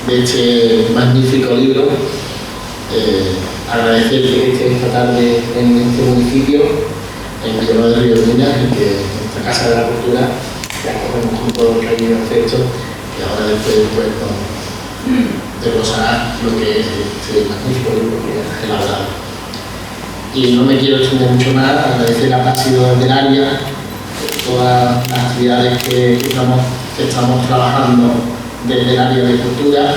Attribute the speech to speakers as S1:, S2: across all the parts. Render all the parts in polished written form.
S1: de este magnífico libro. Agradecer que esté esta tarde en este municipio, en Villanueva de Río Minas, y que en esta Casa de la Cultura que acogemos con todo el cariño y afecto, y ahora después pues, desglosará lo que es este magnífico libro que ha elaborado. Y no me quiero extender mucho más, agradecer a Pasillo del Área todas las actividades que estamos trabajando desde el área de cultura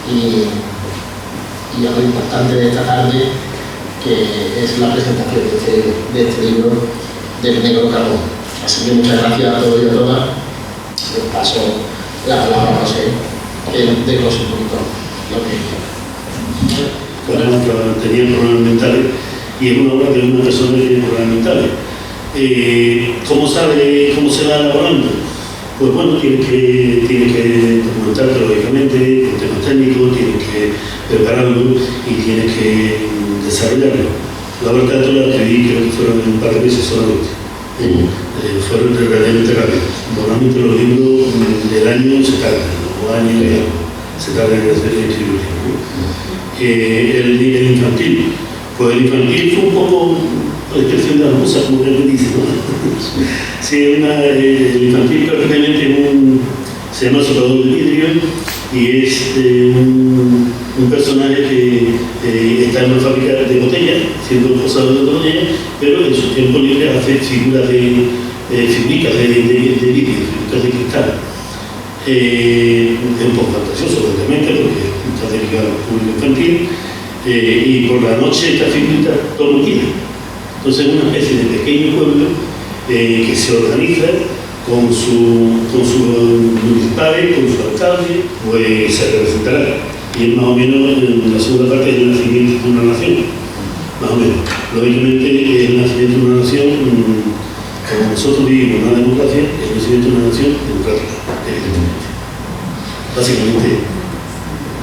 S1: y algo importante de esta tarde, que es la presentación de este libro del Negro Carbón. Así que muchas gracias a todos y a todas. Les paso la palabra a José, que desglose un poquito lo que
S2: Bueno, tenía problemas mentales y es una obra de una persona que tiene problemas mentales. ¿Cómo se va elaborando? Pues bueno, tiene que documentarte lógicamente, con temas técnicos, tienes que prepararlo y tienes que desarrollarlo. La verdad, yo la escribí, creo que fueron un par de meses solamente. Fueron relativamente rápidos. Normalmente los libros del año se tardan, o años y algo, se tardan en hacer el escribir. El infantil. Pues el infantil fue un poco descripción de las musas, como que me dice, ¿no? Sí, el infantil prácticamente se llama Soplador de Vidrio y es un personaje que está en una fábrica de botellas, siendo posador de botellas, pero en su tiempo libre hace figuras figuritas de vidrio, figuritas de cristal. Es un poco fantasioso, obviamente, porque está dedicado al público infantil. Y por la noche esta figurita todo lo tiene. Entonces es una especie de pequeño pueblo que se organiza con sus municipales, con su alcalde, pues se representará. Y es más o menos en la segunda parte del nacimiento de una nación, más o menos. Lógicamente el nacimiento de una nación, como nosotros vivimos una democracia, es el nacimiento de una nación democrática, evidentemente. Básicamente.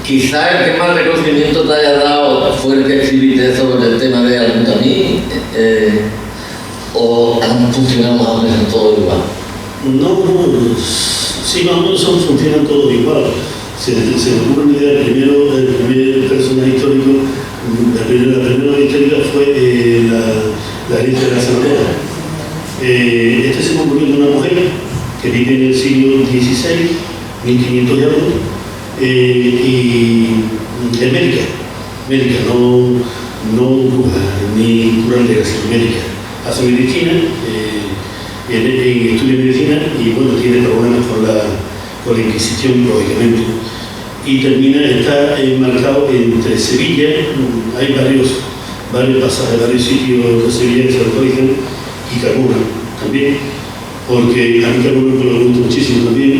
S3: Quizá el que más reconocimiento te haya dado fue el que escribiste sobre el tema de Al-Mutamí, o han funcionado más o menos todo igual.
S2: No, sí, más o menos funcionan todos igual. Se me ocurre una idea. El primer personaje histórico, la primera histórica fue la herencia de la sanadora. Este se me ocurrió de una mujer que vive en el siglo XVI, 1500 y algo. Y es médica, no bruja ni curandera, sino médica. Hace medicina, estudia medicina y bueno, tiene problemas con la Inquisición, lógicamente. Y está enmarcado entre Sevilla, hay varios pasajes, varios sitios de Sevilla que se localizan, y Carmona también. Porque a mí Carmona me lo gusta muchísimo también,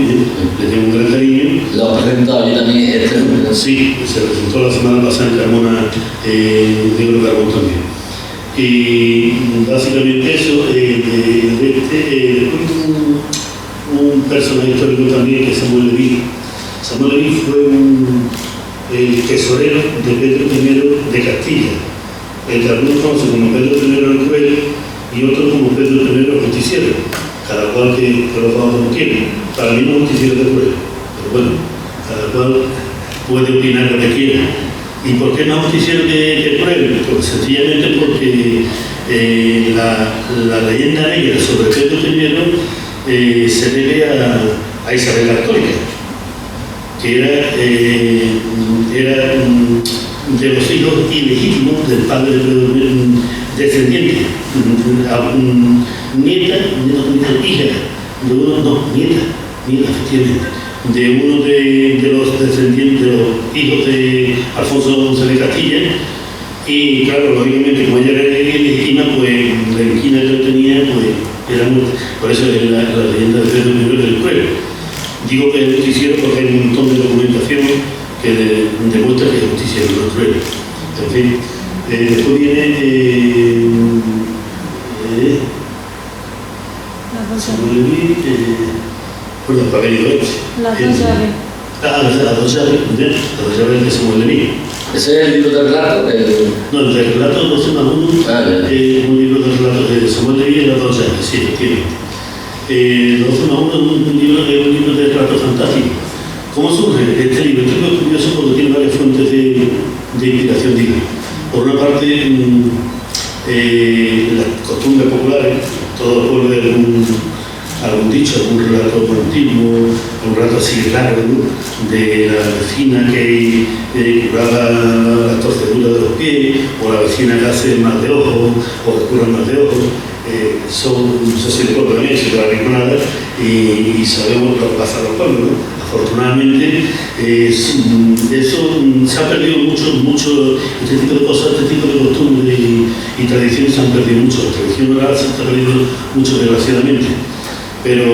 S2: le tengo un gran cariño.
S3: Lo ha presentado allí también.
S2: Sí, se presentó la semana pasada en Carmona, Negro Carbón también. Y básicamente eso, un personaje histórico también, que es Samuel Leví. Samuel Leví fue el tesorero de Pedro I de Castilla, el que algunos conocen como Pedro I el Cruel y otros como Pedro I el Justiciero. Cada cual que lo haga como quiere. Para mí no es justiciero de cruel, pero bueno, cada cual puede opinar lo que quiera. ¿Y por qué no es justiciero de cruel? Pues sencillamente porque la leyenda negra sobre Pedro I se debe a Isabel la Católica, que era de los hijos ilegítimos del padre de Pedro descendiente, nieta, efectivamente, de uno de los descendientes, de los hijos de Alfonso XI de Castilla. Y claro, lógicamente, como ella era ilegítima, pues la esquina que yo tenía, pues era muerta. Por eso es la leyenda de Pedro I del Cruel. Digo que es justiciero porque hay un montón de documentación que demuestra que es justiciero, no es cruel. En fin, después viene por los papeles
S4: Las dos llaves.
S2: Las dos llaves de Samuel Leví.
S3: ¿Ese es el libro del relato?
S2: No, el del relato 12 más 1 es un libro de relatos de Samuel Leví y las dos llaves, sí, efectivamente. 12 más 1 es un libro de relatos fantásticos. ¿Cómo surge este libro? Esto de inspiración divina. Por una parte, las costumbres populares, todo pueblo de algún dicho, algún relato antiguo, un relato así raro, ¿no? De la vecina que curaba la torcedura de los pies, o la vecina que hace mal de ojos, o que cura mal de ojos. Yo soy de pueblo también, soy de la Rinconada, y sabemos lo que pasa a los pueblos, ¿no? Afortunadamente, eso se ha perdido mucho, este tipo de cosas, este tipo de costumbres y tradiciones se han perdido mucho. La tradición oral se está perdiendo mucho, desgraciadamente. Pero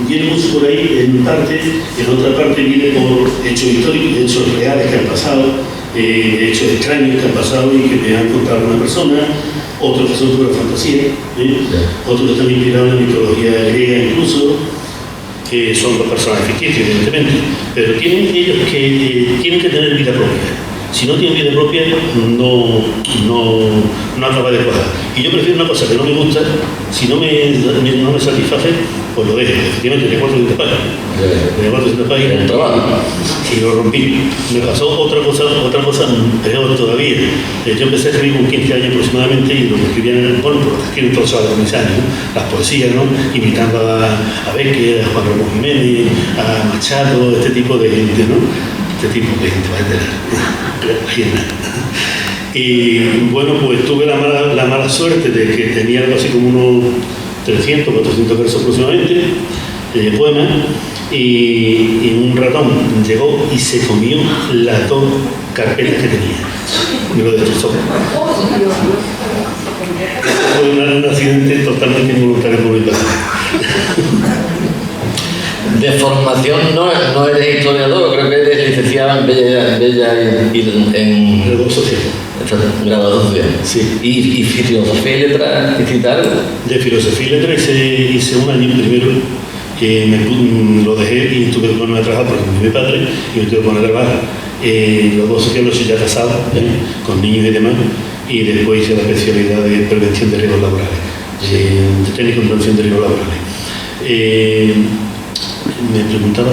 S2: viene mucho por ahí, en parte, en otra parte viene por hechos históricos, hechos reales que han pasado, hechos extraños que han pasado y que me han contado una persona, otros que son pura fantasía, otros que están inspirados en la mitología griega incluso, que son los personajes ficticios, evidentemente, pero tienen ellos que tienen que tener vida propia. Si no tienen vida propia, no acaba de cuajar. Y yo prefiero una cosa que no me gusta, si no me satisface, pues lo dejo. Efectivamente, de 400 páginas. De 400 páginas. Y lo rompí. Me pasó otra cosa peor todavía. Yo empecé a escribir con 15 años aproximadamente y lo que escribía en el pueblo, porque escribí todos a los mis años, ¿no? Las poesías, ¿no? Imitando a Becker, a Juan Ramón Jiménez, a Machado, este tipo de gente, ¿no? Este tipo de gente, y bueno, pues tuve la mala suerte de que tenía algo así como unos 300, 400 versos aproximadamente, poemas, y un ratón llegó y se comió las 2 carpetas que tenía. Me lo destrozó. Fue un accidente totalmente involuntario por mi parte.
S3: De formación no eres historiador, creo que eres licenciado en Bella y en
S2: Grado social.
S3: Grado social.
S2: Sí.
S3: ¿Y filosofía y letras hiciste algo? De
S2: filosofía y letras hice un año primero, que lo dejé y tuve que ponerme a trabajar porque mi padre y me tuve que poner a trabajar. Los 2 sociales soy ya casado, con niños y demás, y después hice la especialidad de prevención de riesgos laborales, de técnico en prevención de riesgos laborales. Me preguntaba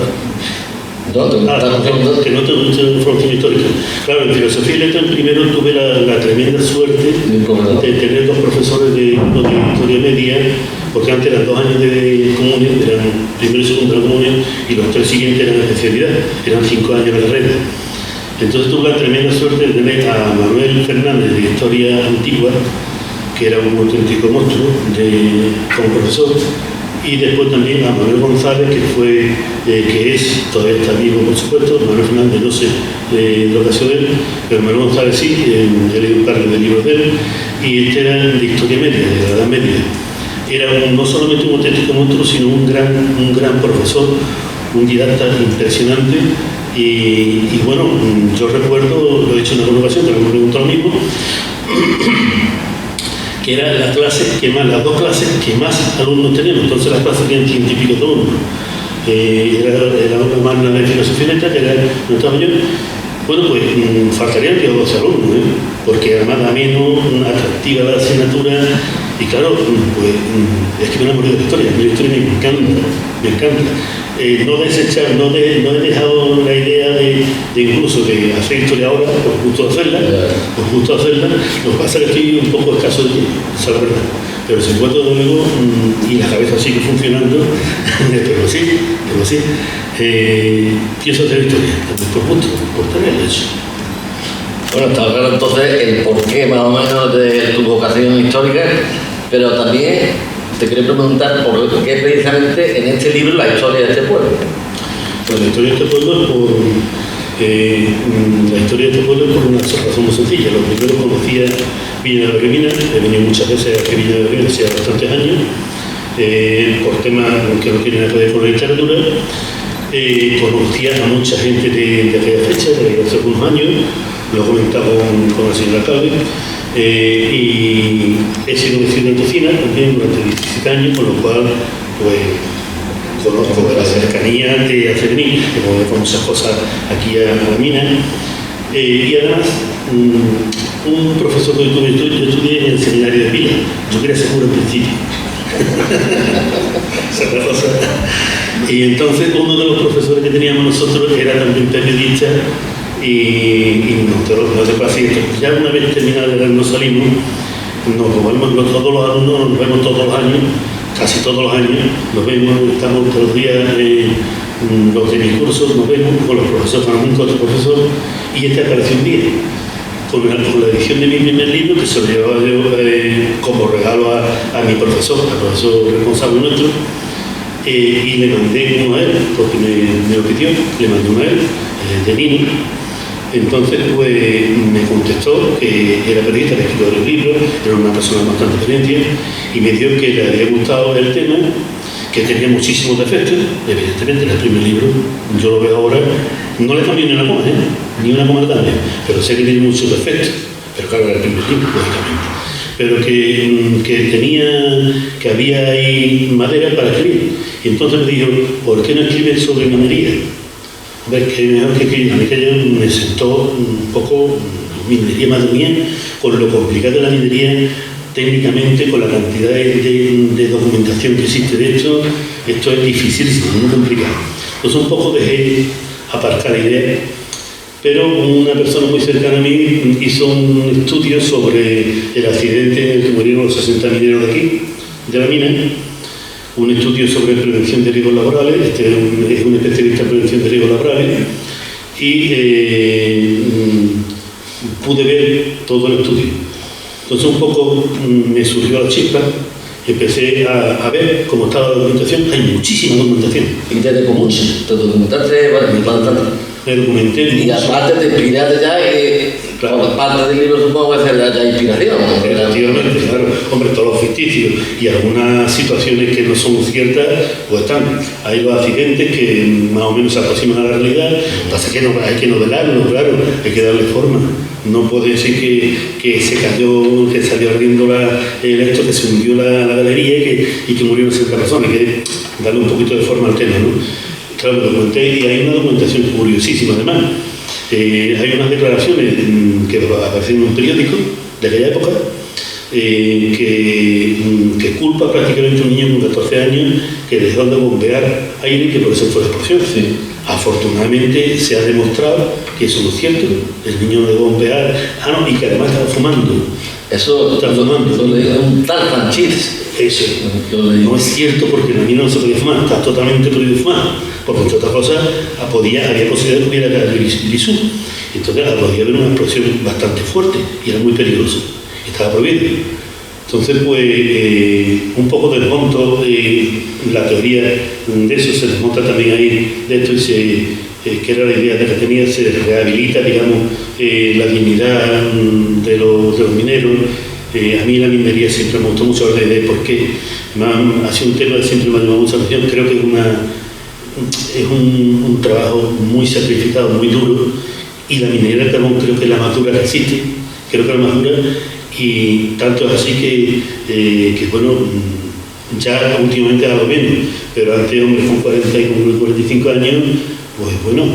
S2: que no te gusta la formación histórica. Claro, en filosofía y letras primero tuve la tremenda suerte de tener 2 profesores de historia media, porque antes eran 2 años de comunión, eran primero y segundo de la comunión, y los 3 siguientes eran especialidad, eran 5 años de carrera. Entonces tuve la tremenda suerte de tener a Manuel Fernández de Historia Antigua, que era un auténtico monstruo como profesor, y después también a Manuel González, que todavía está vivo, por supuesto. Manuel Fernández no sé lo que ha sido de él, pero Manuel González sí, he leído un par de libros de él, y este era de historia media, de la Edad Media. Era no solamente un auténtico monstruo, sino un gran profesor, un didacta impresionante, y bueno, yo recuerdo, lo he dicho en alguna ocasión, pero me preguntó lo mismo, que eran las 2 clases que más alumnos teníamos. Entonces las clases tenían 100 y pico de alumnos. Era una magna de filosofía y letras, que era no estaba yo. Bueno, pues faltarían 10 o 12 alumnos, porque además a mí no atractiva la asignatura, y claro, pues es que me he enamorado de la historia. La historia me encanta. No he dejado la idea de incluso de hacer historia ahora, por gusto de hacerla. Lo que pasa es que estoy un poco escaso de tiempo, esa es la verdad. Pero si encuentro de nuevo y la cabeza sigue funcionando, pero sí, pienso hacer historia, por gusto, por tenerlo hecho.
S3: Bueno, está claro entonces el porqué más o menos de tu vocación histórica, pero también te quería preguntar por qué precisamente en este libro la historia de este pueblo.
S2: Pues la historia de este pueblo es por una razón muy sencilla. Lo primero conocía Villa de la Bergamina, he venido muchas veces a Villa de la Bergamina hace bastantes años, por temas que no tienen nada que ver con la literatura. Conocía a mucha gente de aquella fecha, de hace algunos años, lo comentaba con el señor alcalde. Y he sido vecino de Tocina también durante 17 años, con lo cual pues conozco la cercanía de hacer venir, que podemos ver muchas cosas aquí a la mina. Y además, un profesor que yo estudié en el seminario de Pila. Yo quería ser cura al principio. Esa cosa. Y entonces uno de los profesores que teníamos nosotros era también periodista, y no te pasa esto. Ya una vez terminado el año salimos, todos los alumnos nos vemos todos los años, casi todos los años, nos vemos, estamos todos los días, los de mis cursos, nos vemos con los profesores, con otros profesores, y este apareció un día. Con la edición de mi primer libro, que se lo llevaba yo como regalo a mi profesor, al profesor responsable nuestro, y le mandé uno a él, porque me lo pidió, le mandé uno a él, de Nino. Entonces, pues, me contestó que era periodista, que escribió el libro, era una persona con bastante experiencia, y me dijo que le había gustado el tema, que tenía muchísimos defectos. Evidentemente, en el primer libro, yo lo veo ahora, no le cambié ni una coma, ni una coma de cambio, pero sé que tiene muchos defectos, pero claro, era el primer libro, lógicamente. Pero que había ahí madera para escribir. Y entonces me dijo, ¿por qué no escribes sobre minería? A ver, que mejor que escribir. A mí que me sentó un poco minería, madre mía, con lo complicado de la minería técnicamente, con la cantidad de documentación que existe de esto es dificilísimo, muy complicado. Entonces un poco dejé aparcar la idea, pero una persona muy cercana a mí hizo un estudio sobre el accidente en el que murieron los 60 mineros de aquí, de la mina, un estudio sobre prevención de riesgos laborales. Este es un especialista en prevención de riesgos laborales, y pude ver todo el estudio. Entonces un poco me surgió la chispa, empecé a ver cómo estaba la documentación. Hay muchísima documentación.
S3: ¿Y te documentaste bastante?
S2: Me documenté mucho.
S3: Y aparte te inspiraste ya, claro, parte del libro supongo que será ya inspiración.
S2: Relativamente, claro. Hombre, todos los ficticios y algunas situaciones que no son ciertas, pues están. Hay los accidentes que más o menos se aproximan a la realidad, pasa que hay que novelarlo, claro, hay que darle forma. No puede ser que se cayó, que salió ardiendo esto, que se hundió la galería y que murieron 60 personas. Hay que darle un poquito de forma al tema, ¿no? Claro, lo documenté, y hay una documentación curiosísima además. Hay unas declaraciones que aparecen en un periódico de aquella época, que culpa prácticamente a un niño con 14 años que dejó de bombear aire y que por eso fue la explosión.
S3: Sí.
S2: Afortunadamente se ha demostrado que eso no es cierto. El niño de bombear, y que además estaba fumando.
S3: Eso
S2: estaba fumando.
S3: Lo leí un tal Franchis.
S2: Eso no es cierto, porque en la mina no se podía fumar, está totalmente prohibido fumar, porque entre otras cosas había posibilidad de que hubiera grisú. Entonces podía haber una explosión bastante fuerte y era muy peligroso, estaba prohibido. Entonces, pues, un poco desmonto la teoría de eso, se desmonta también ahí de esto, y que era la idea de que tenía, se rehabilita, digamos, la dignidad de los mineros. A mí la minería siempre me gustó mucho la idea, porque ha sido un tema que siempre me ha llamado mucha atención. Creo que es un trabajo muy sacrificado, muy duro, y la minería del carbón creo que es la más dura que existe, creo que es la más dura, y tanto es así que bueno, ya últimamente hago menos, pero antes hombres con 40 y con 45 años, pues bueno,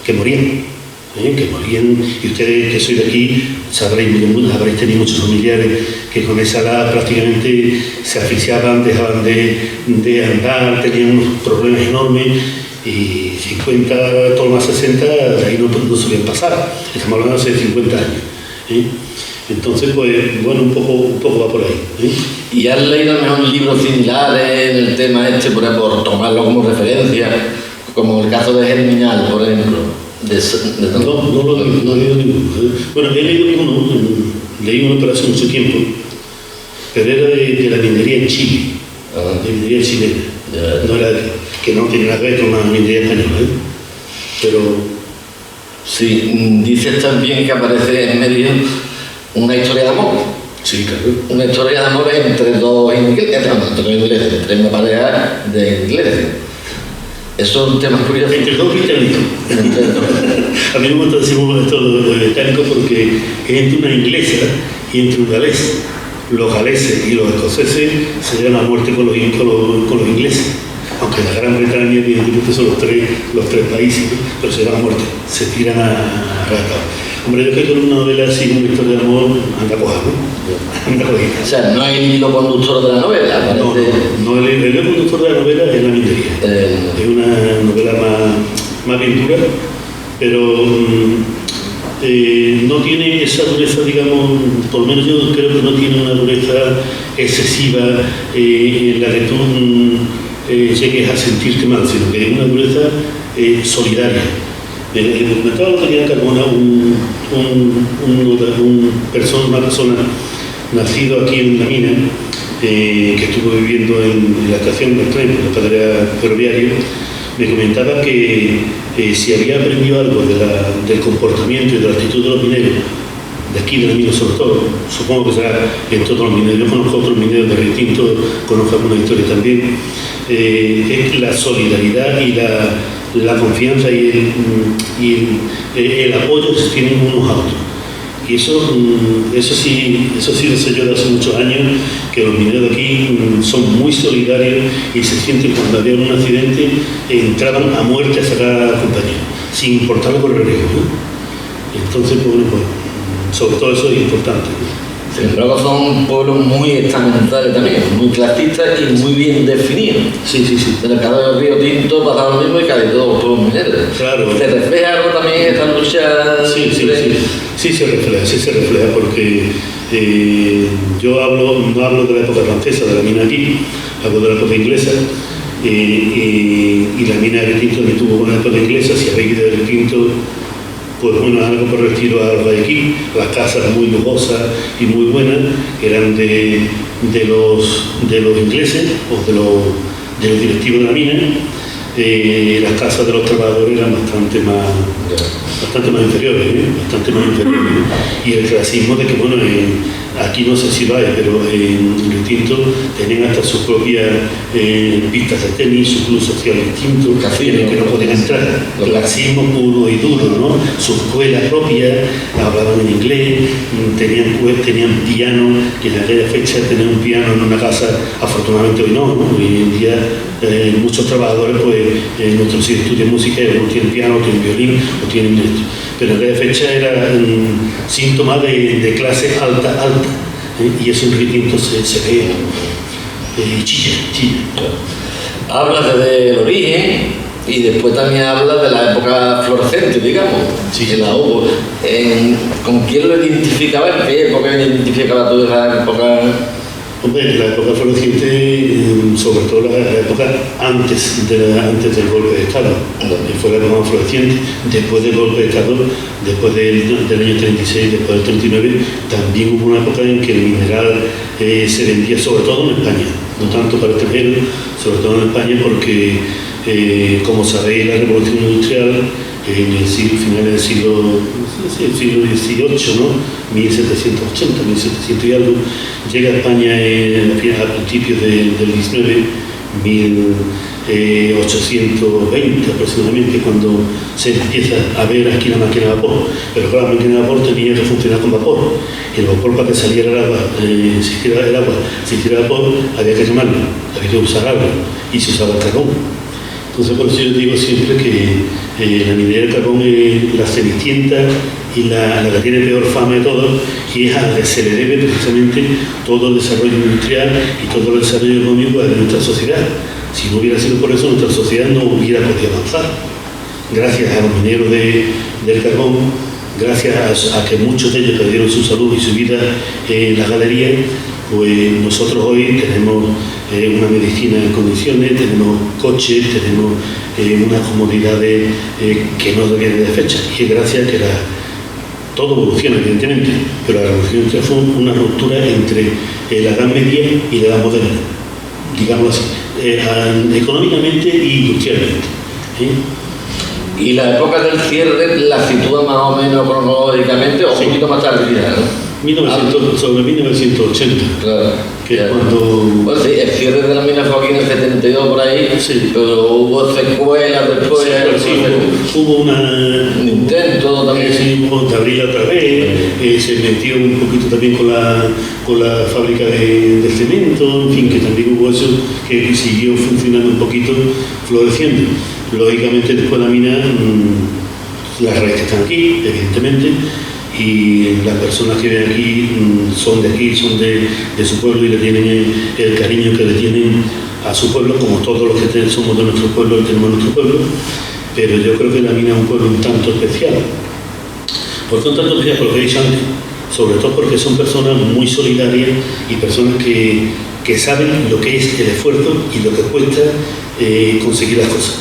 S2: que morían. Y ustedes que sois de aquí habréis tenido muchos familiares que con esa edad prácticamente se asfixiaban, dejaban de andar, tenían unos problemas enormes, y 50, todo más 60, de ahí no solían pasar. Estamos hablando de hace 50 años. Entonces, pues bueno, un poco va por ahí.
S3: ¿Y has leído a lo mejor libros similares en el tema por tomarlo como referencia, como el caso de Germinal, por ejemplo?
S2: No he leído ninguno. Bueno, he leído uno, leí uno pero hace mucho tiempo, pero era de la minería en Chile, de minería chilena. No era que no tiene nada que ver con la minería española, pero...
S3: Sí, dices también que aparece en medio una historia de amor.
S2: Sí, claro.
S3: Una historia de amor entre dos ingleses, entre una pareja de ingleses. Eso es un tema curioso.
S2: Entre dos británicos. A mí me gusta decir esto de los británicos porque es entre una inglesa y entre un galés. Los galeses y los escoceses se llevan a muerte con los ingleses. Aunque la Gran Bretaña evidentemente son los tres países, pero se llevan a muerte, se tiran a cabo. Hombre, yo creo que en una novela así, una historia de amor, anda coja, ¿no? Anda cojita.
S3: O sea, no es el hilo conductor de la novela, parece.
S2: No, el hilo conductor de la novela es la minería. Es una novela más bien dura, pero no tiene esa dureza, digamos, por lo menos yo creo que no tiene una dureza excesiva en la que tú llegues a sentirte mal, sino que es una dureza solidaria. Me comentaba lo que tenía Carmona, una persona nacido aquí en la mina, que estuvo viviendo en la estación del tren, en la carrera ferroviaria, me comentaba que si había aprendido algo del comportamiento y de la actitud de los mineros, de aquí de la mina sobre todo, supongo que será en todos los mineros, yo conozco otros mineros de Río Tinto, conozco alguna historia también, es la solidaridad y la confianza y el apoyo que se tienen unos a otros. Y eso sí lo sé yo de hace muchos años, que los mineros de aquí son muy solidarios y se sienten cuando había un accidente, entraban a muerte a sacar a la compañía, sin importarle por el riesgo, ¿no? Entonces, pues, sobre todo eso es importante, ¿no?
S3: Sin embargo, son pueblos muy estamentales también, muy clasistas y muy bien definidos.
S2: Sí.
S3: En el caso del Río Tinto pasa lo mismo y casi todos los pueblos mineros.
S2: Claro.
S3: ¿Se refleja algo también esta lucha?
S2: Sí se refleja porque yo no hablo de la época francesa, de la mina aquí, hablo de la época inglesa. Y la mina de Río Tinto también tuvo una época inglesa. Si habéis ido de Río Tinto, pues bueno, algo por el estilo a Guayaquil, las casas muy lujosas y muy buenas eran de los ingleses o de los directivos de la mina. Las casas de los trabajadores eran bastante más inferiores, y el clasismo de que, bueno, aquí no sé si va, pero en Río Tinto tenían hasta sus propias pistas de tenis, su club social distinto, en el que no podían entrar. El clasismo puro y duro, ¿no? Su escuela propia, hablaban en inglés, tenían piano, que en aquella fecha tener un piano en una casa, afortunadamente hoy no. Hoy en día muchos trabajadores, pues nuestros estudios musicales, o tienen piano, o tienen violín, o tienen esto. Pero en aquella fecha era síntoma de clase alta, y eso en Río Tinto se ve chilla.
S3: Hablas del origen y después también hablas de la época florescente, digamos, en la Hugo. ¿Con quién lo identificaba? ¿En qué época identificaba tú esa época?
S2: Hombre, la época floreciente, sobre todo la época antes del golpe de Estado, fue la época más floreciente. Después del golpe de Estado, después del año 36, después del 39, también hubo una época en que el mineral se vendía, sobre todo en España, no tanto para extranjeros, sobre todo en España, porque, como sabéis, la revolución industrial en el final del siglo XVIII, ¿no? 1780, 1700 y algo, llega a España a principios del XIX, 1820 aproximadamente, cuando se empieza a ver aquí la máquina de vapor. Pero claro, la máquina de vapor tenía que funcionar con vapor. El vapor, para que saliera el agua, se hiciera vapor, había que quemarlo, había que usar agua, y se usaba el carbón. Entonces, por eso yo digo siempre que la minería del carbón es la cenicienta y la que tiene peor fama de todos, y es a la que se le debe precisamente todo el desarrollo industrial y todo el desarrollo económico de nuestra sociedad. Si no hubiera sido por eso, nuestra sociedad no hubiera podido avanzar. Gracias a los mineros del carbón, gracias a que muchos de ellos perdieron su salud y su vida en la galería, pues nosotros hoy tenemos una medicina en condiciones, tenemos coches, tenemos unas comodidades que no vienen de fecha. Y es gracias a que todo evoluciona, evidentemente, pero la revolución industrial fue una ruptura entre la Edad Media y la Edad Moderna, digámoslo así, económicamente y industrialmente.
S3: Y la época del cierre la sitúa más o menos cronológicamente, o un poquito más tarde, ¿no?
S2: Sobre 1980,
S3: claro,
S2: que es cuando...
S3: Pues sí, el cierre de la mina fue aquí en el 72 por ahí,
S2: sí.
S3: Pero hubo secuelas después,
S2: hubo un
S3: intento también.
S2: Hubo de abrir otra vez, se metió un poquito también con la fábrica de cemento, en fin, que también hubo eso, que siguió funcionando un poquito, floreciendo. Lógicamente después de la mina, las redes que están aquí, evidentemente, y las personas que ven aquí son de aquí, son de su pueblo, y le tienen el cariño que le tienen a su pueblo, como todos los que somos de nuestro pueblo y tenemos nuestro pueblo. pero yo creo que la mina es un pueblo un tanto especial. ¿Por qué un tanto especial? Por lo que he dicho antes, sobre todo porque son personas muy solidarias y personas que saben lo que es el esfuerzo y lo que cuesta conseguir las cosas.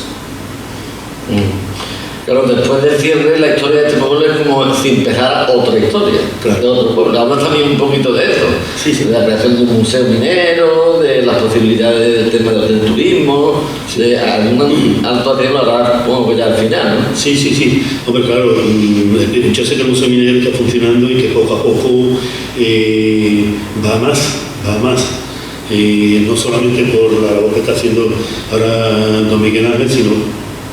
S3: Claro, después del cierre, la historia de este pueblo es como si empezara otra historia,
S2: claro,
S3: de otro pueblo. Habla también un poquito de eso,
S2: sí, sí,
S3: de la creación de un museo minero, de las posibilidades del tema del turismo, de algún actuación lo hará, supongo que ya al final, ¿no?
S2: Sí, sí, sí. Hombre, claro, yo sé que el museo minero está funcionando y que poco a poco va a más. No solamente por la labor que está haciendo ahora don Miguel Ángel, sino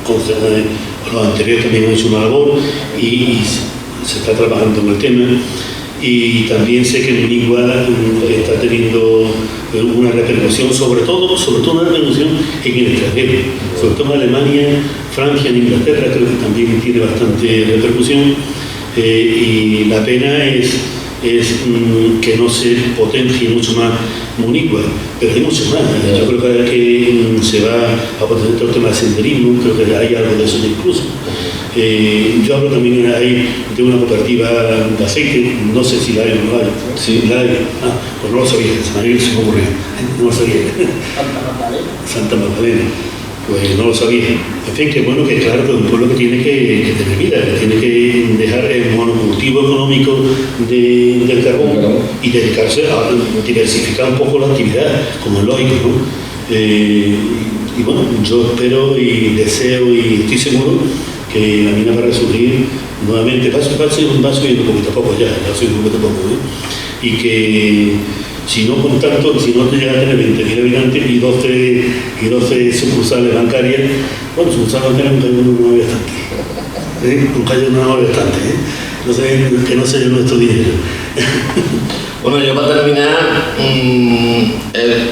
S2: con los anteriores también han hecho una labor y se está trabajando en el tema. Y también sé que Minigua está teniendo una repercusión, sobre todo una repercusión en el extranjero, sobre todo en Alemania, Francia, en Inglaterra, creo que también tiene bastante repercusión. Y la pena es que no se potencie mucho más Minigua, pero hay mucho más. Yo creo que se va a potenciar el tema del senderismo, creo que hay algo de eso incluso. Yo hablo también ahí de una cooperativa de aceite, no sé si la hay o no la hay.
S3: Sí.
S2: La hay. Pues no lo sabía, se me ocurrió, no lo sabía. Santa Magdalena. Pues no lo sabía. En fin, que bueno, que claro, que es un pueblo que tiene que tener vida, que tiene que dejar el monocultivo económico del carbón y dedicarse a diversificar un poco la actividad, como es lógico, ¿no? Y bueno, yo espero y deseo y estoy seguro que la mina va a resurgir nuevamente, va subiendo poquito a poco ya subiendo poquito a poco, ¿eh? Y que si no con tanto, si no te llega a tener 20.000 habitantes y 12 sucursales bancarias, bueno, sucursales bancarias no había bastante, un calle no había bastante, no sé, que no se llene nuestro dinero.
S3: Bueno, yo para terminar,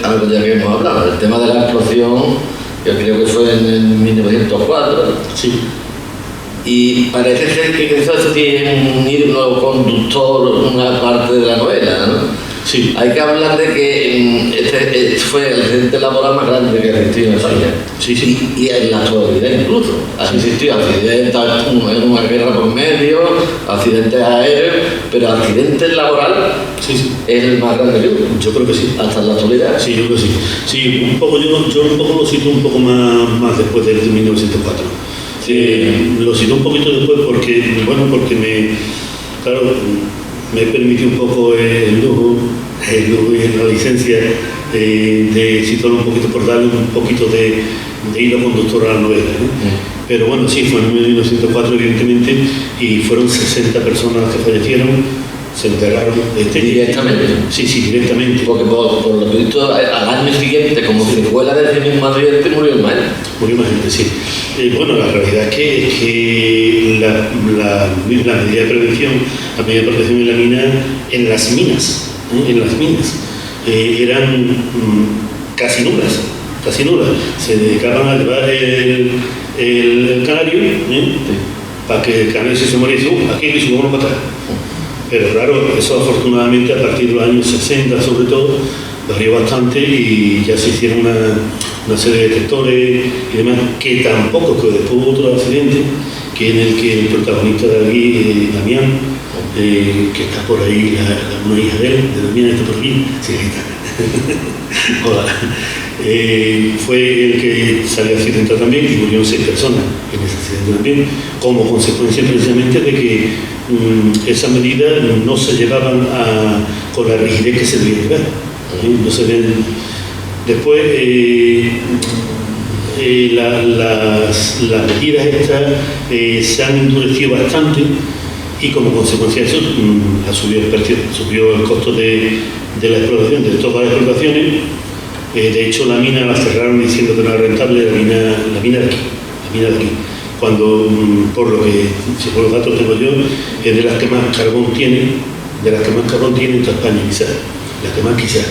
S3: algo ya que hemos hablado, el tema de la explosión, yo creo que fue en el 1904.
S2: Sí.
S3: Y parece ser que eso tiene un hilo conductor, una parte de la novela, ¿no?
S2: Sí.
S3: Hay que hablar de que este fue el accidente laboral más grande que ha existido en España.
S2: Sí, sí.
S3: Y en la actualidad incluso. Han existido accidentes, una guerra por medio, accidentes aéreos, pero accidentes laborales es el más grande que hubo.
S2: Yo creo que sí.
S3: Hasta la actualidad.
S2: Sí, yo creo que sí. Sí, un poco, yo un poco lo cito un poco más después del 1904. Lo cito un poquito después porque me permitió un poco el lujo y la licencia de citarlo un poquito por darle un poquito de hilo conductor a la novela, ¿no? Pero bueno, sí, fue en 1904 evidentemente y fueron 60 personas las que fallecieron. Se enterraron
S3: directamente.
S2: Sí, directamente.
S3: Porque por lo que he visto, al año siguiente, como secuela de ese mismo accidente, murió más gente.
S2: Murió más gente, sí. Bueno, la realidad es que la medida de prevención, la medida de protección en la mina, en las minas, eran casi nulas. Se dedicaban a llevar el canario, para que el canario se muriese, aquí y subamos para atrás. Pero claro, eso afortunadamente a partir de los años 60 sobre todo, varió bastante y ya se hicieron una serie de detectores y demás, que tampoco, que después hubo otro accidente, que en el que el protagonista de aquí, Damián, que está por ahí, una hija de él, de Damián, está por aquí, sí, ahí está. Hola. Fue el que salió accidentado también y murieron 6 personas en ese accidente también, como consecuencia precisamente de que esas medidas no se llevaban con la rigidez que se debía llevar. No se ven. Después las medidas estas se han endurecido bastante y como consecuencia de eso subió el costo de la explotación, de todas las explotaciones. De hecho, la mina la cerraron diciendo que no era rentable, la mina de aquí. Cuando, por los datos tengo yo, es de las que más carbón tiene en toda España, quizás, las que más quizás.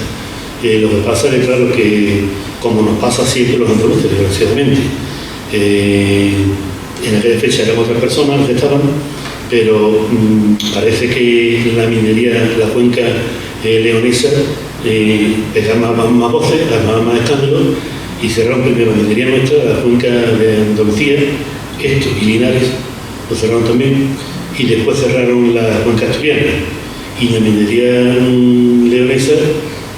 S2: Lo que pasa es, claro, que como nos pasa siempre los andaluces, desgraciadamente, en aquella fecha eran otras personas las que estaban, pero parece que la minería, la cuenca leonesa, pegaba más voces, armaba más escándalos y cerraron primero la minería nuestra, la cuenca de Andalucía, esto y Linares, lo cerraron también, y después cerraron la cuenca asturiana. Y la minería leonesa,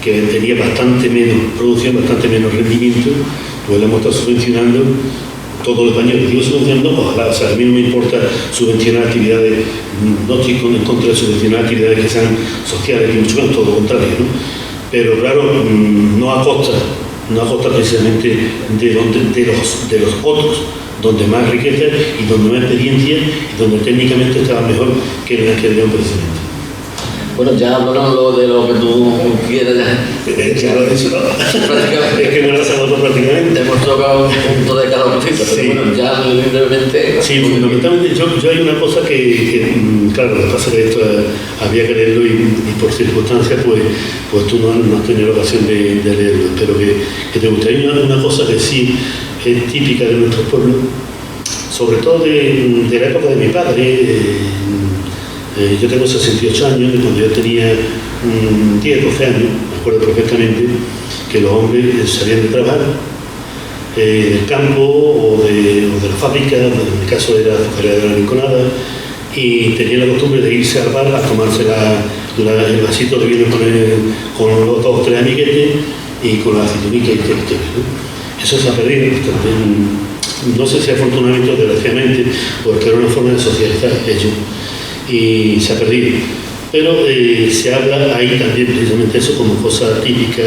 S2: que tenía bastante menos producción, bastante menos rendimiento, pues la hemos estado subvencionando todos los españoles. Digo subvencionando, ojalá, o sea, a mí no me importa subvencionar actividades, no estoy en contra de subvencionar actividades que sean sociales, ni mucho menos, todo lo contrario, ¿no? Pero claro, no a costa precisamente de los otros, donde más riqueza y donde más experiencia y donde técnicamente estaba mejor que en el León precisamente.
S3: Bueno, ya hablamos de lo que tú quieras.
S2: Ya lo he dicho, es que me lo has hablado prácticamente.
S3: Hemos tocado un punto de cada cosita,
S2: sí.
S3: pero bueno, ya muy brevemente.
S2: Sí, fundamentalmente yo hay una cosa que claro, lo que pasa es que esto había que leerlo y por circunstancias pues tú no has tenido la ocasión de leerlo, pero que te gusta. Hay una cosa que sí es típica de nuestro pueblo, sobre todo de la época de mi padre. Yo tengo 68 años y cuando yo tenía 10, 12 años, me acuerdo perfectamente que los hombres salían de trabajar del campo o de la fábrica, en mi caso era azucarera de la Rinconada, y tenían la costumbre de irse al bar a tomarse el vasito de vino con los 2 o 3 amiguetes y con la aceitunica y té, ¿no? Eso se ha perdido bastante. No sé si afortunadamente o desgraciadamente, porque era una forma de socializar ellos. Y se ha perdido, pero se habla ahí también precisamente eso como cosa típica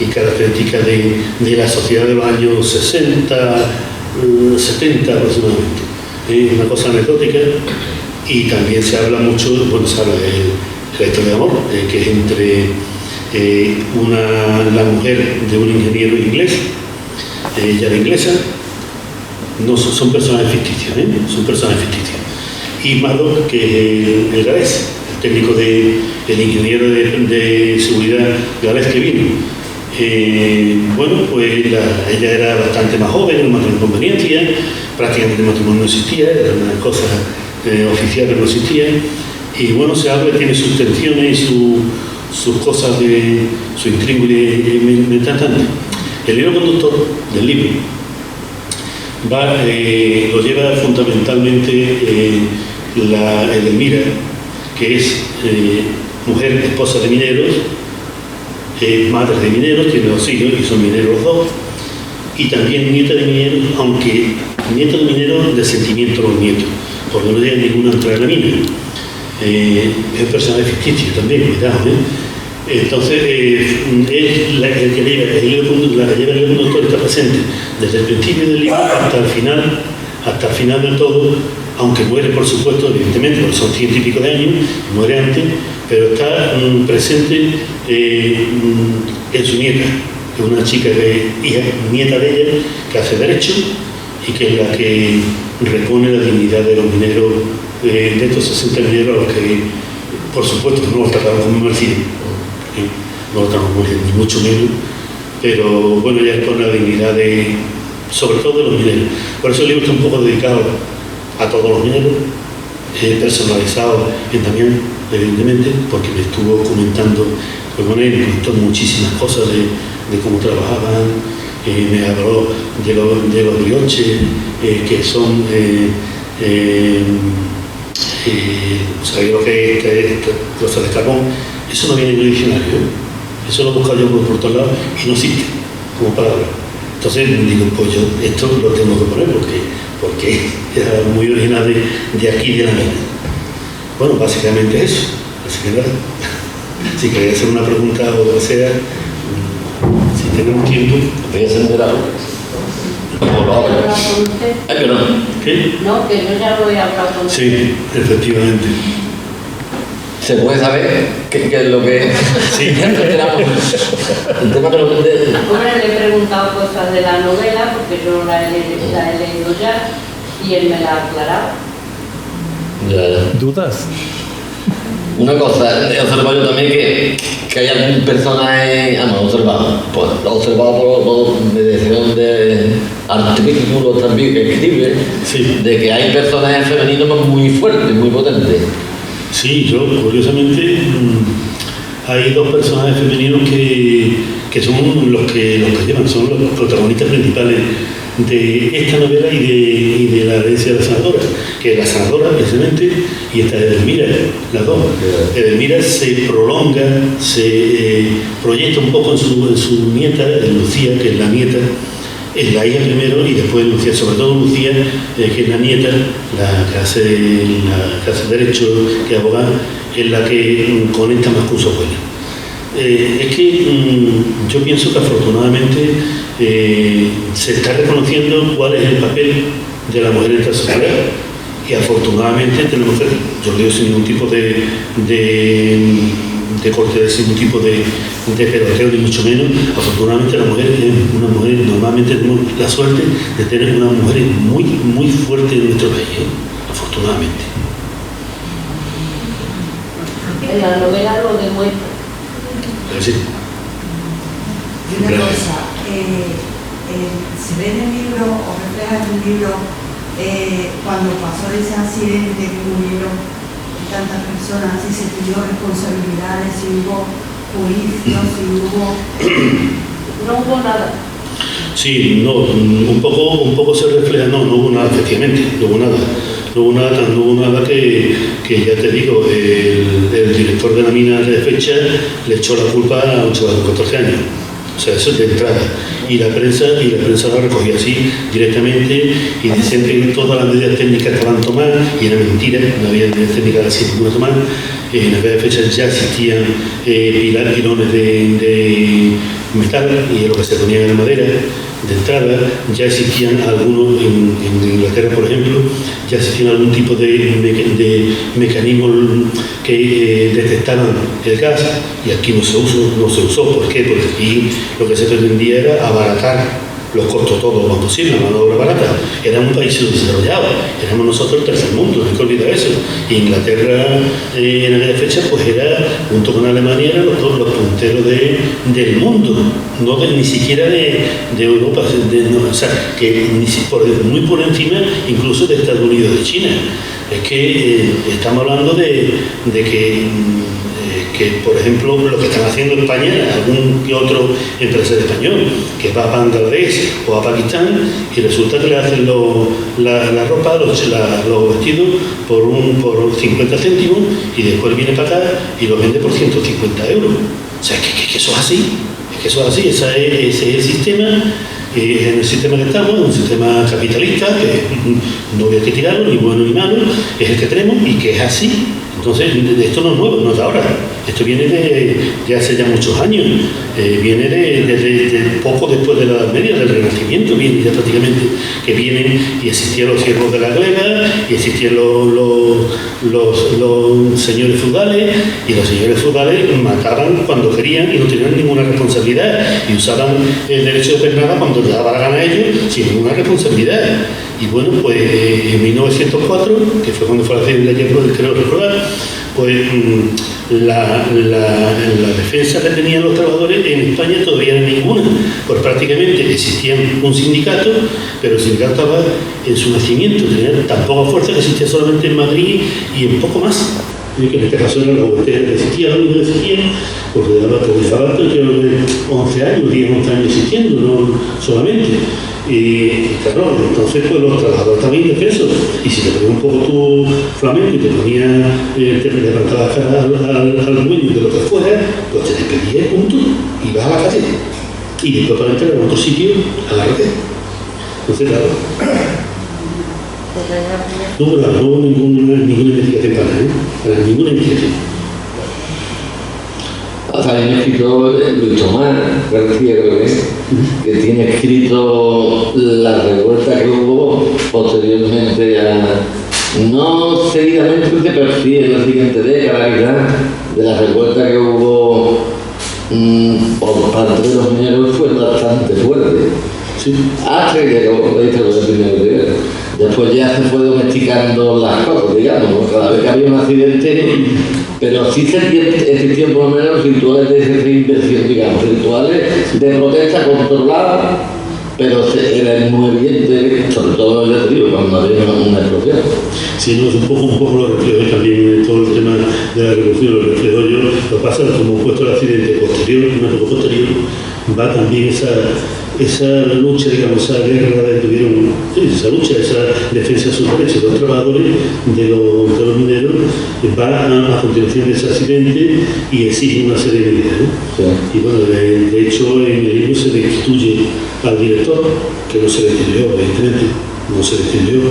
S2: y característica de la sociedad de los años 60, 70 aproximadamente, una cosa anecdótica. Y también se habla mucho, bueno, se habla de la historia de amor, que es entre la mujer de un ingeniero inglés, ella era inglesa, no son personajes ficticios, son personajes ficticios. Y Maddox, que el galés, el técnico el ingeniero de seguridad galés que vino. Bueno, pues ella era bastante más joven, no más inconveniencia, prácticamente el matrimonio no existía, era una cosa oficial que no existía. Y bueno, se habla, tiene sus tensiones y sus cosas su intríngulis mental. El hilo conductor del libro lo lleva fundamentalmente Edelmira, que es mujer, esposa de mineros, madre de mineros, tiene 2 hijos y son mineros los 2, y también nieta de mineros, aunque nieta de mineros de sentimiento los nietos, porque no tiene ninguna entrada en la mina. Es un personaje ficticio también, cuidado, Entonces, es la que lleva el hilo conductor, está presente desde el principio del libro hasta el final del todo, aunque muere, por supuesto, evidentemente, porque son 100 y pico de años, muere antes, pero está presente en su nieta, que es una chica nieta de ella, que hace derecho y que es la que repone la dignidad de los mineros, de estos 60 mineros a los que, por supuesto, no los trataban como merecidos. No lo estamos muy bien, ni mucho menos, pero bueno, ya es por la dignidad sobre todo de los mineros. Por eso el libro está un poco dedicado a todos los mineros, personalizado en Damián, evidentemente, porque me estuvo comentando con él, me contó muchísimas cosas de cómo trabajaban, me habló de los brioches, que son, ¿sabéis lo que es cosas de carbón? Eso no viene en el diccionario, eso lo he buscado yo por todos lados y no existe como palabra. Entonces digo, pues yo esto lo tengo que poner porque era muy original de aquí, de la mina. Bueno, básicamente eso. Así que nada, si queréis hacer una pregunta o lo que sea, si tenemos tiempo.
S3: Voy a encender algo. Que no.
S2: ¿Qué?
S4: No, que yo ya lo he hablado con él.
S2: Sí, efectivamente.
S3: ¿Se puede saber qué es lo que
S2: Sí.
S3: el tema de
S4: Hombre, le he preguntado cosas de la novela, porque yo la he leído ya, y él me la ha aclarado.
S3: Ya.
S5: ¿Dudas?
S3: Una cosa, he observado yo también que hay algún personaje, observado por mediación de artículos también que escribe,
S2: Sí.
S3: de que hay personajes femeninos muy fuertes, muy potentes.
S2: Sí, yo curiosamente hay 2 personajes femeninos que son los que llevan, son los protagonistas principales de esta novela y de la herencia de la sanadora, que es la sanadora precisamente, y esta es Edelmira, las dos. Edelmira se prolonga, se proyecta un poco en su nieta, en Lucía, que es la nieta, es la hija primero y después Lucía, sobre todo Lucía, que es la nieta, la que hace derecho, que es abogada, es la que conecta más con su abuela. Es que yo pienso que afortunadamente se está reconociendo cuál es el papel de la mujer en esta sociedad, y afortunadamente tenemos que, yo lo digo sin ningún tipo de corte, sin ningún tipo de peloteo, ni mucho menos. Afortunadamente la mujer es una mujer, normalmente tenemos la suerte de tener una mujer muy, muy fuerte en nuestro país, afortunadamente.
S4: En la novela lo demuestra.
S2: Sí.
S5: Y una cosa, se ve en el libro o refleja en el libro cuando pasó ese accidente que murieron tantas personas, si se pidió responsabilidades, si hubo juicios, si hubo...
S4: No hubo nada.
S2: Sí, no, un poco se refleja, no hubo nada, efectivamente, no hubo nada que ya te digo, el director de la mina de fecha le echó la culpa a un chaval de 14 años. O sea, eso es de entrada. Y la prensa lo recogía así directamente y decían que todas las medidas técnicas estaban tomadas, y era mentira, no había medidas técnicas así ninguna tomada. En la de fecha ya existían pilones de metal, y es lo que se ponía en la madera. De entrada ya existían algunos, en Inglaterra por ejemplo, ya existían algún tipo de mecanismos que detectaban el gas, y aquí no se usó. ¿Por qué? Porque aquí lo que se pretendía era abaratar los costos todo lo más posible, la mano de obra barata. Éramos un país subdesarrollado, éramos nosotros el tercer mundo, no hay que olvidar eso. Y Inglaterra en aquella fecha pues era, junto con Alemania, eran los punteros del mundo, ni siquiera de Europa, o sea, que muy por encima incluso de Estados Unidos y de China. Es que estamos hablando de que, por ejemplo, lo que están haciendo en España, algún que otro empresario español, que va a Bangladesh o a Pakistán, y resulta que le hacen la ropa, los vestidos por 50 céntimos, y después viene para acá y lo vende por 150 euros. O sea, que eso es así, ese es el sistema. En el sistema que estamos, un sistema capitalista, que no voy a criticarlo, ni bueno ni malo, es el que tenemos y que es así. Entonces, esto no es nuevo, no es de ahora. Esto viene de hace ya muchos años. Viene de poco después de la Edad Media, del Renacimiento, viene ya prácticamente, que vienen y existían los siervos de la gleba, y existían los señores feudales, y los señores feudales mataban cuando querían y no tenían ninguna responsabilidad, y usaban el derecho de pernada cuando les daba la gana a ellos, sin ninguna responsabilidad. Y bueno, pues en 1904, que fue cuando fue la feria de ayer, creo recordar, pues la defensa que tenían los trabajadores en España todavía no era ninguna, pues prácticamente existía un sindicato, pero el sindicato estaba en su nacimiento, tenía tan poca fuerza que existía solamente en Madrid y en poco más. Que en este caso eran los boteros que existían, los únicos que existían, porque dejaba creo de 11 años, 10, 11 años existiendo, no solamente. Y claro, entonces pues los trabajadores estaban indefensos, y si te ponías un poco tu flamenco y te levantabas cara al dueño de lo que fuera, pues te despedías, punto, y vas a la calle, y después para entrar a otro sitio a la red. Entonces claro, no hubo ninguna investigación para ninguna investigación.
S3: Hay un escritor, Luis Tomás García, creo que tiene escrito la revuelta que hubo posteriormente no seguidamente, pero sí en la siguiente década, quizás, de la revuelta que hubo por parte de los mineros fue bastante fuerte. Sí. Hasta que llegó la dictadura del primero de guerra. Después ya se fue domesticando las cosas, digamos, ¿no? Cada vez que había un accidente, pero sí existían por lo menos rituales de reinversión, digamos, rituales de protesta controlada, pero era muy evidente, sobre todo en el río, cuando había una explosión.
S2: Sí, no, es un poco lo reflejo también en todo el tema de la revolución, lo reflejo yo. Lo que pasa es que como he puesto el accidente posterior, un poco posterior, va también esa lucha, digamos, esa guerra que tuvieron, sí, esa lucha, esa defensa de sus derechos de los trabajadores, de los mineros, va a continuación de ese accidente y exige una serie de medidas, ¿no?
S3: Sí.
S2: Y bueno, de hecho, en el libro se destituye al director, que no se destituyó, evidentemente, no se destituyó.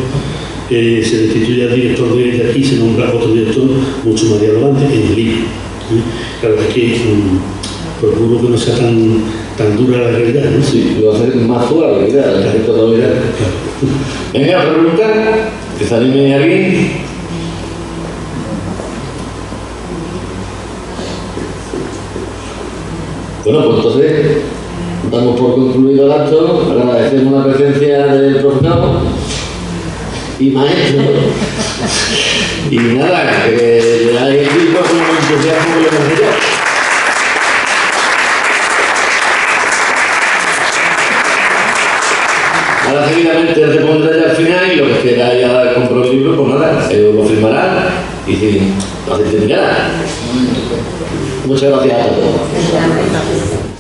S2: Se destituye al director de aquí, se nombra otro director mucho más adelante en el libro. Claro, aquí procuro que no sea tan dura la realidad, ¿no?
S3: Sí, lo va a hacer más suave, ¿verdad? La gente lo verá. Venga, otra pregunta. ¿Que se anime alguien? Bueno, pues entonces damos por concluido el acto, agradecemos la presencia del profesor y maestro. Y nada, que le hay equipo con el entusiasmo que le necesito. Ahora seguidamente se pondrá ya al final y lo que quiera ya compró el libro, pues nada, lo firmará y si lo aceptará. Muchas gracias a todos.